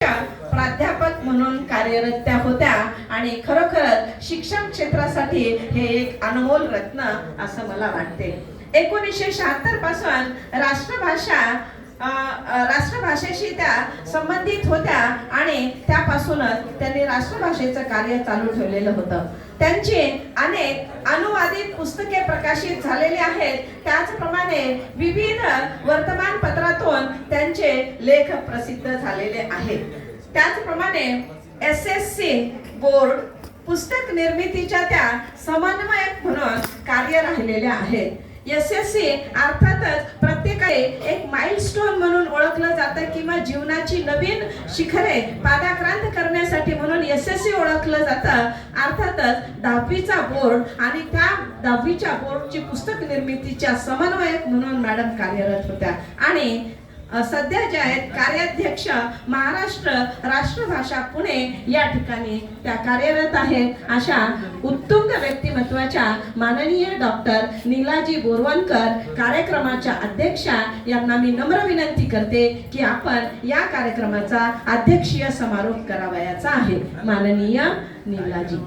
प्राध्यापक म्हणून कार्यरत त्या होत्या आणि खरोखर शिक्षण क्षेत्रासाठी हे एक अनमोल रत्न असं मला वाटते. 1976 पासून राष्ट्रभाषेशी त्या संबंधित होत्या आणि त्यापासूनच त्यांनी राष्ट्रभाषेचं कार्य चालू ठेवलेलं होतं. त्यांची अनेक अनुवादित पुस्तके प्रकाशित झालेली आहेत. त्याचप्रमाणे विविध वर्तमानपत्रातून त्यांचे लेख प्रसिद्ध झालेले आहेत. त्याचप्रमाणे SSC बोर्ड पुस्तक निर्मितीच्या त्या समन्वयक म्हणून कार्य राहिलेल्या आहेत. SSC अर्थातच प्रत्येकाने एक माइलस्टोन म्हणून ओळखलं जातं किंवा जीवनाची नवीन शिखरे पादाक्रांत करण्यासाठी म्हणून SSC ओळखलं जातं. अर्थातच 10वीचा बोर्ड आणि त्या 10वीच्या बोर्डची पुस्तक निर्मितीच्या समन्वयक म्हणून मॅडम कार्यरत होत्या आणि सध्या जे आहेत कार्याध्यक्ष महाराष्ट्र राष्ट्रभाषा पुणे या ठिकाणी त्या कार्यरत आहेत. अशा उत्तुंग व्यक्तिमत्वाच्या माननीय डॉक्टर नीलाजी बोरवणकर कार्यक्रमाच्या अध्यक्षा यांना मी नम्र विनंती करते की आपण या कार्यक्रमाचा अध्यक्षीय समारोप करावयाचा आहे. माननीय नीलाजी.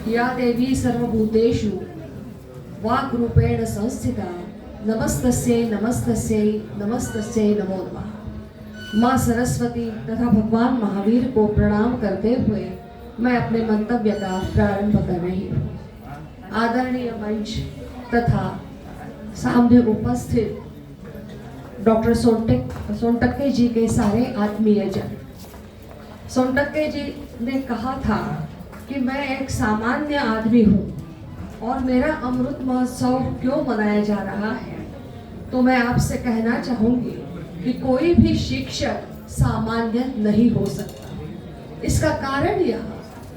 या देवी सर्वभूतेषु वाक्रूपेण संस्थिता नमस्तस्यै नमस्तस्यै नमस्तस्यै नमो नमः। माँ सरस्वती तथा भगवान महावीर को प्रणाम करते हुए मैं अपने मंतव्य का प्रारंभ कर रही हूँ। आदरणीय मंच तथा सामने उपस्थित डॉक्टर सोनटक्के जी के सारे आत्मीय जन, सोनटक्के जी ने कहा था कि मैं एक सामान्य आदमी हूँ और मेरा अमृत महोत्सव क्यों मनाया जा रहा है, तो मैं आपसे कहना चाहूँगी कि कोई भी शिक्षक सामान्य नहीं हो सकता। इसका कारण यह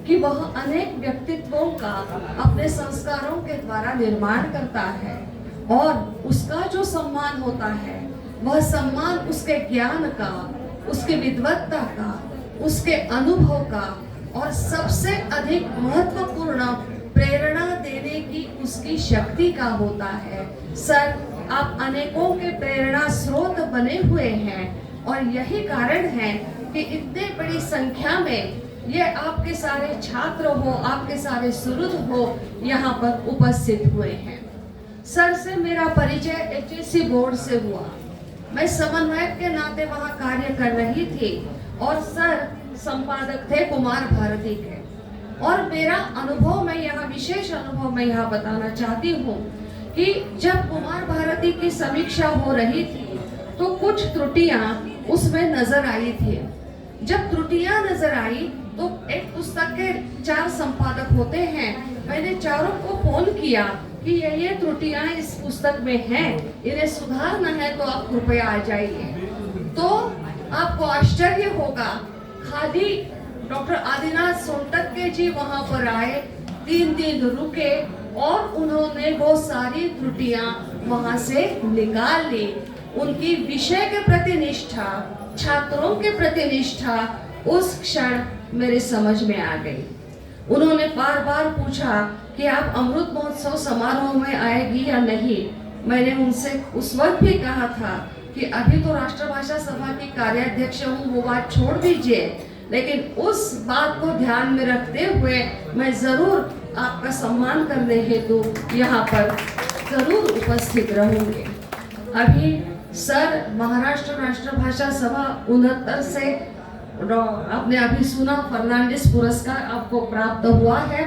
कि वह अनेक व्यक्तित्वों का अपने संस्कारों के द्वारा निर्माण करता है और उसका जो सम्मान होता है वह सम्मान उसके ज्ञान का, उसकी विद्वत्ता का, उसके अनुभव का और सबसे अधिक महत्वपूर्ण प्रेरणा देने की उसकी शक्ति का होता है। सर, आप अनेकों के प्रेरणा स्रोत बने हुए हैं और यही कारण है कि इतने बड़ी संख्या में ये आपके सारे छात्र हो, आपके सारे सुहृद हो यहाँ पर उपस्थित हुए हैं। सर से मेरा परिचय HSC बोर्ड से हुआ। मैं समन्वयक के नाते वहाँ कार्य कर रही थी और सर संपादक थे कुमार भारती के। और मेरा अनुभव, मैं यहाँ विशेष अनुभव मैं यहाँ बताना चाहती हूँ कि जब कुमार भारती की समीक्षा हो रही थी तो कुछ त्रुटियां उसमें नजर आई थी। जब त्रुटियां नजर आई तो एक पुस्तक के 4 संपादक होते हैं, मैंने चारों को फोन किया कि ये त्रुटियां इस पुस्तक में हैं, इन्हें सुधारना है तो आप कृपया आ जाइए। तो आपको आश्चर्य होगा, खाली डॉक्टर आदिनाथ सोनटक्के जी वहां पर आए, 3 दिन रुके और उन्होंने वो सारी त्रुटियां वहां से निकाल ली। उनकी विषय के प्रति निष्ठा, छात्रों के प्रति निष्ठा उस क्षण मेरे समझ में आ गई। उन्होंने बार बार पूछा कि आप अमृत महोत्सव समारोह में आएगी या नहीं। मैंने उनसे उस वक्त भी कहा था कि अभी तो राष्ट्रभाषा सभा की कार्याध्यक्ष हूँ, वो बात छोड़ दीजिए, लेकिन उस बात को ध्यान में रखते हुए मैं जरूर आपका सम्मान करने हेतु यहाँ पर जरूर उपस्थित रहूंगी। अभी सर महाराष्ट्र राष्ट्रभाषा सभा 69 से आपने अभी सुना फर्नांडिस पुरस्कार आपको प्राप्त हुआ है,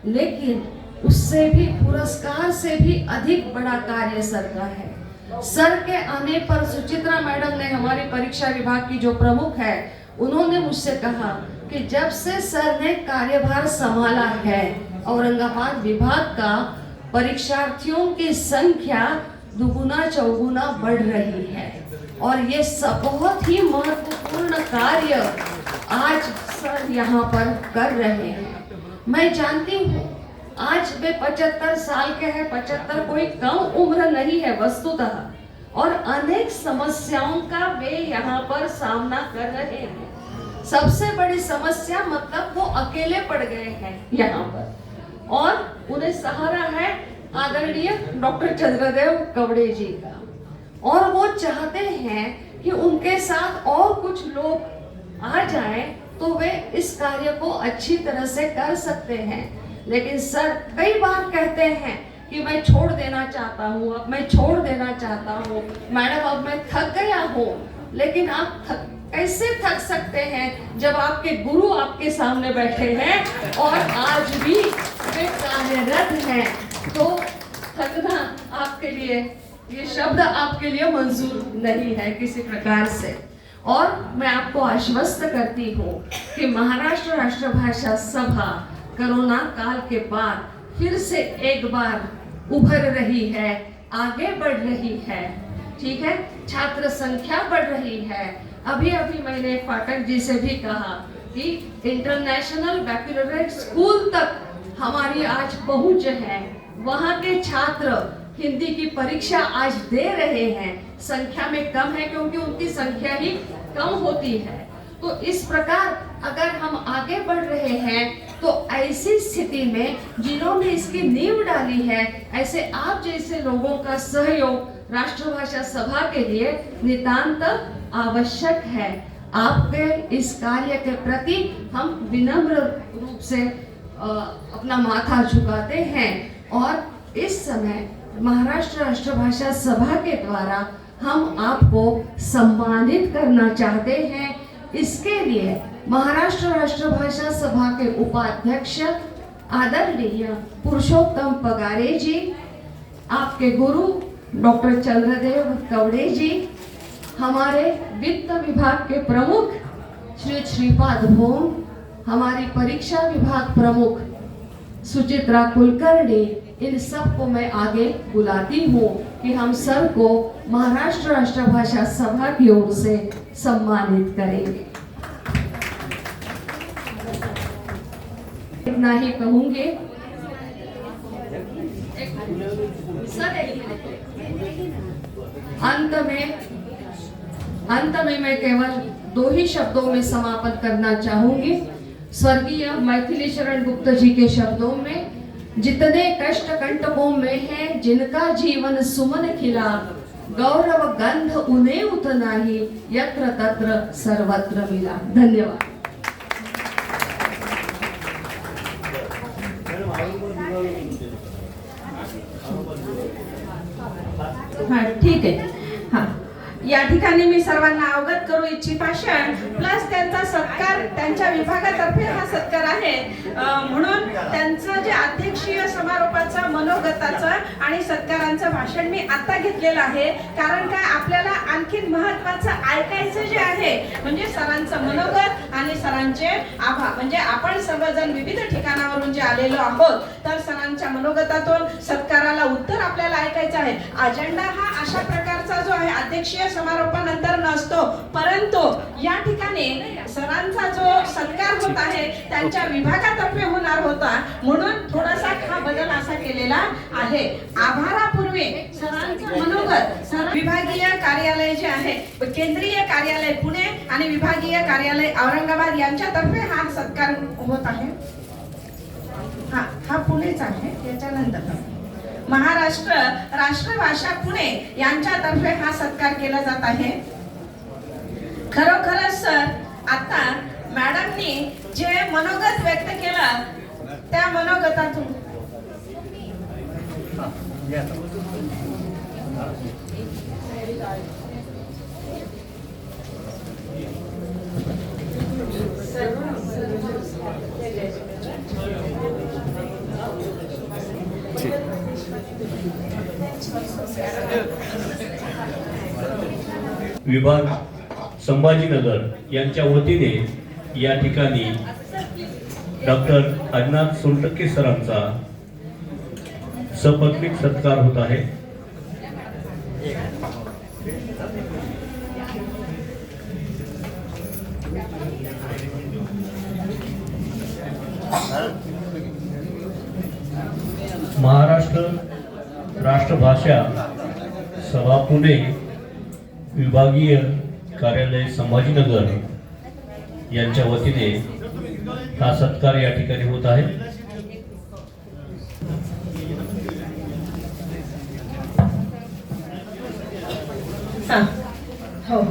लेकिन उससे भी, पुरस्कार से भी अधिक बड़ा कार्य सर का है। सर के आने पर सुचित्रा मैडम ने, हमारी परीक्षा विभाग की जो प्रमुख है, उन्होंने मुझसे कहा कि जब से सर ने कार्यभार संभाला है औरंगाबाद विभाग का, परीक्षार्थियों की संख्या दुगुना चौगुना बढ़ रही है और ये सब बहुत ही महत्वपूर्ण कार्य आज सर यहाँ पर कर रहे हैं। मैं जानती हूँ आज वे 75 साल के हैं, 75 कोई कम उम्र नहीं है वस्तुतः, और अनेक समस्याओं का वे यहाँ पर सामना कर रहे हैं। सबसे बड़ी समस्या मतलब वो अकेले पड़ गए हैं यहाँ पर और उन्हें सहारा है आदरणीय डॉक्टर चंद्रदेव कवड़े जी का, और वो चाहते हैं कि उनके साथ और कुछ लोग आ जाएं तो वे इस कार्य को अच्छी तरह से कर सकते हैं। लेकिन सर कई बार कहते हैं कि मैं छोड़ देना चाहता हूँ, अब मैं छोड़ देना चाहता हूँ, मैडम अब मैं थक गया हूँ। लेकिन आप कैसे थक सकते हैं जब आपके गुरु आपके सामने बैठे हैं और आज भी वे कार्यरत हैं। तो थकना आपके लिए, ये शब्द आपके लिए मंजूर नहीं है किसी प्रकार से। और मैं आपको आश्वस्त करती हूँ कि महाराष्ट्र राष्ट्रभाषा सभा कोरोना काल के बाद फिर से एक बार उभर रही है, आगे बढ़ रही है। ठीक है, छात्र संख्या बढ़ रही है। अभी अभी मैंने फाटक जी से भी कहा कि इंटरनेशनल बैकलॉरेट स्कूल तक हमारी आज पहुंच है। वहां के छात्र हिंदी की परीक्षा आज दे रहे हैं। संख्या में कम है क्योंकि उनकी संख्या ही कम होती है। तो इस प्रकार अगर हम आगे बढ़ रहे हैं तो ऐसी स्थिति में जिन्होंने इसकी नींव डाली है, ऐसे आप जैसे लोगों का सहयोग राष्ट्रभाषा सभा के लिए नितांत आवश्यक है। आपके इस कार्य के प्रति हम विनम्र रूप से अपना माथा झुकाते हैं और इस समय महाराष्ट्र राष्ट्रभाषा सभा के द्वारा हम आपको सम्मानित करना चाहते हैं। इसके लिए महाराष्ट्र राष्ट्रभाषा सभा के उपाध्यक्ष आदरणीय पुरुषोत्तम पगारे जी, आपके गुरु डॉक्टर चंद्रदेव कवड़े जी, हमारे वित्त विभाग के प्रमुख श्री श्रीपाद भोम, हमारी परीक्षा विभाग प्रमुख सुचित्रा कुलकर्णी, इन सबको मैं आगे बुलाती हूँ कि हम सर को महाराष्ट्र राष्ट्रभाषा सभा की ओर से सम्मानित करेंगे। इतना ही कहूंगे। अंत में मैं केवल 2 ही शब्दों में समापन करना चाहूंगी। स्वर्गीय मैथिली शरण गुप्त जी के शब्दों में, जितने कष्ट कंटकों में है जिनका जीवन सुमन खिला, गौरव गंध उन्हें उतना ही यत्र तत्र सर्वत्र मिला। धन्यवाद। हाँ ठीक आहे। हाँ, या ठिकाणी मी सर्वांना अवगत करू इच्छित भाषण प्लस त्यांचा सत्कार, त्यांच्या विभागातर्फे हा सत्कार आहे। म्हणून त्यांचं जे अध्यक्षीय समारोपाचं मनोगताचं आणि सत्कारांचं भाषण मी आता घेतलेलं आहे। कारण काय, आपल्याला आणखीन महत्त्वाचं ऐकायचं जे आहे म्हणजे सरांचं मनोगत आणि सरांचे आभार। म्हणजे आपण सर्वजण विविध ठिकाणावरून जे आलेलो आहोत, तर सरांच्या मनोगतातून सत्काराला उत्तर आपल्याला ऐकायचं आहे। अजेंडा हा अशा प्रकारचा जो आहे अध्यक्षीय समारोपानंतर नसतो, परंतु या ठिकाणी सरांचा जो सत्कार होत आहे त्यांच्या विभागातर्फे होणार होता, म्हणून थोडासा हा बदल असा केलेला आहे। आभारापूर्वी सरांचं मनोगत, सर विभागीय कार्यालय जे आहे, केंद्रीय कार्यालय पुणे आणि विभागीय कार्यालय औरंगाबाद यांच्यातर्फे हा सत्कार होत आहे। हा पुणेच आहे। त्याच्यानंतर महाराष्ट्र राष्ट्रभाषा पुणे यांच्यातर्फे हा सत्कार केला जात आहे। खरोखरच सर, आता मॅडमनी जे मनोगत व्यक्त केलं त्या मनोगतातून विभाग संभाजीनगर यांच्या वतीने या ठिकाणी डॉक्टर अज्ञात सोनटक्के सरांचा सपत्नीक सत्कार होत आहे। महाराष्ट्र राष्ट्रभाषा सभा पुणे विभागीय कार्यालय संभाजीनगर यांच्या वतीने हा सत्कार या ठिकाणी होत आहे। हा हो